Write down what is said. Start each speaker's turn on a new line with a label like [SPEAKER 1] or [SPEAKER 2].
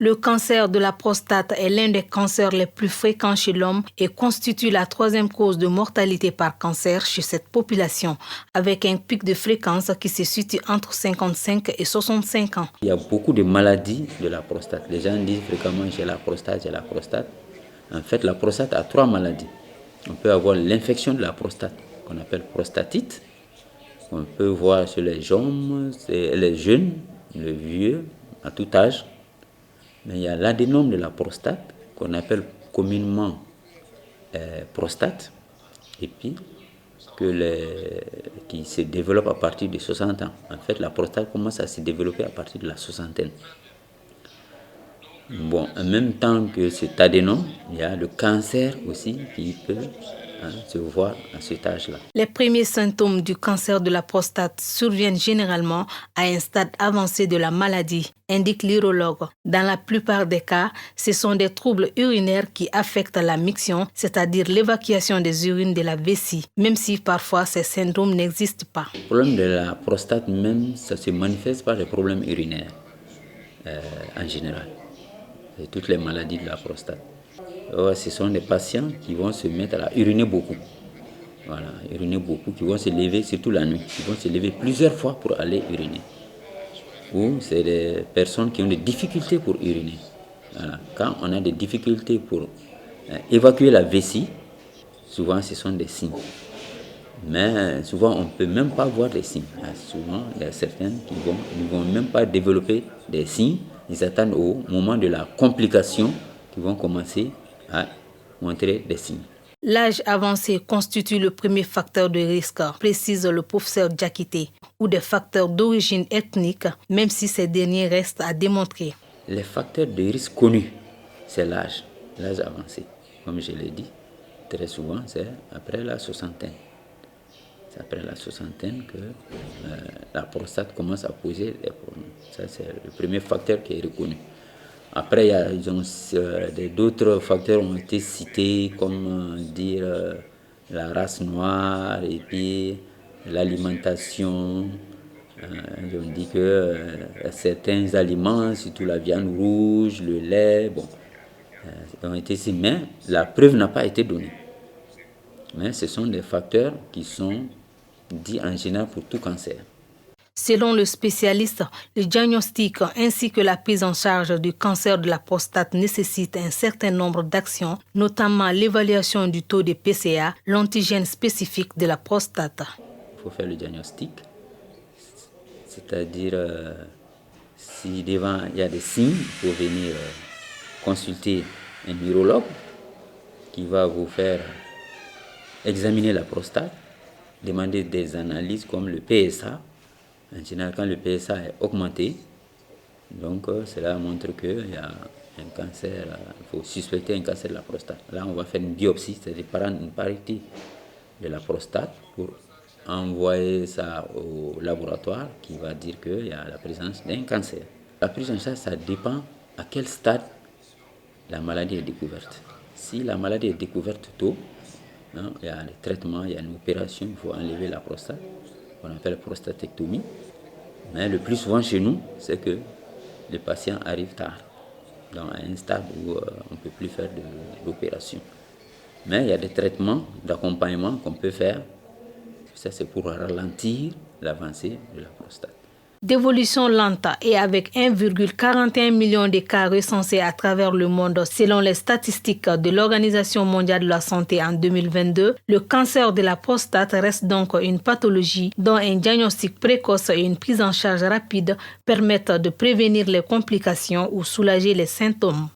[SPEAKER 1] Le cancer de la prostate est l'un des cancers les plus fréquents chez l'homme et constitue la troisième cause de mortalité par cancer chez cette population, avec un pic de fréquence qui se situe entre 55 et 65 ans.
[SPEAKER 2] Il y a beaucoup de maladies de la prostate. Les gens disent fréquemment j'ai la prostate, j'ai la prostate. En fait, la prostate a 3 maladies. On peut avoir l'infection de la prostate, qu'on appelle prostatite. On peut voir chez les hommes, les jeunes, les vieux, à tout âge. Mais il y a l'adénome de la prostate, qu'on appelle communément prostate, et puis qui se développe à partir de 60 ans. En fait, la prostate commence à se développer à partir de la soixantaine. Bon, en même temps que cet adénome, il y a le cancer aussi qui peut se voir à cet âge-là.
[SPEAKER 1] Les premiers symptômes du cancer de la prostate surviennent généralement à un stade avancé de la maladie, indique l'urologue. Dans la plupart des cas, ce sont des troubles urinaires qui affectent la miction, c'est-à-dire l'évacuation des urines de la vessie, même si parfois ces syndromes n'existent pas.
[SPEAKER 2] Le problème de la prostate même, ça se manifeste par les problèmes urinaires en général. Et toutes les maladies de la prostate. Ce sont des patients qui vont se mettre à uriner beaucoup. Voilà, uriner beaucoup, qui vont se lever, surtout la nuit, qui vont se lever plusieurs fois pour aller uriner. Ou c'est des personnes qui ont des difficultés pour uriner. Voilà. Quand on a des difficultés pour évacuer la vessie, souvent ce sont des signes. Mais souvent on ne peut même pas voir des signes. Souvent il y a certains qui ne vont même pas développer des signes. Ils attendent au moment de la complication qu'ils vont commencer à montrer des signes.
[SPEAKER 1] L'âge avancé constitue le premier facteur de risque, précise le professeur Diakité, ou des facteurs d'origine ethnique, même si ces derniers restent à démontrer.
[SPEAKER 2] Les facteurs de risque connus, c'est l'âge avancé. Comme je l'ai dit, très souvent, c'est après la soixantaine. C'est après la soixantaine que la prostate commence à poser des problèmes. Ça, c'est le premier facteur qui est reconnu. Après, d'autres facteurs ont été cités, comme la race noire et puis l'alimentation. On dit que certains aliments, surtout la viande rouge, le lait, ont été cités, mais la preuve n'a pas été donnée. Mais ce sont des facteurs qui sont dits en général pour tout cancer.
[SPEAKER 1] Selon le spécialiste, le diagnostic ainsi que la prise en charge du cancer de la prostate nécessitent un certain nombre d'actions, notamment l'évaluation du taux de PCA, l'antigène spécifique de la prostate.
[SPEAKER 2] Il faut faire le diagnostic, c'est-à-dire si devant il y a des signes, il faut venir consulter un urologue qui va vous faire examiner la prostate, demander des analyses comme le PSA. En général, quand le PSA est augmenté, donc cela montre qu'il y a un cancer, il faut suspecter un cancer de la prostate. Là, on va faire une biopsie, c'est-à-dire prendre une partie de la prostate pour envoyer ça au laboratoire qui va dire qu'il y a la présence d'un cancer. La prise en charge, ça dépend à quel stade la maladie est découverte. Si la maladie est découverte tôt, il y a des traitements, il y a une opération, il faut enlever la prostate, qu'on appelle prostatectomie. Mais le plus souvent chez nous, c'est que les patients arrivent tard, à un stade où on ne peut plus faire de l'opération. Mais il y a des traitements d'accompagnement qu'on peut faire. Ça, c'est pour ralentir l'avancée de la prostate.
[SPEAKER 1] D'évolution lente et avec 1,41 million de cas recensés à travers le monde selon les statistiques de l'Organisation mondiale de la santé en 2022, le cancer de la prostate reste donc une pathologie dont un diagnostic précoce et une prise en charge rapide permettent de prévenir les complications ou soulager les symptômes.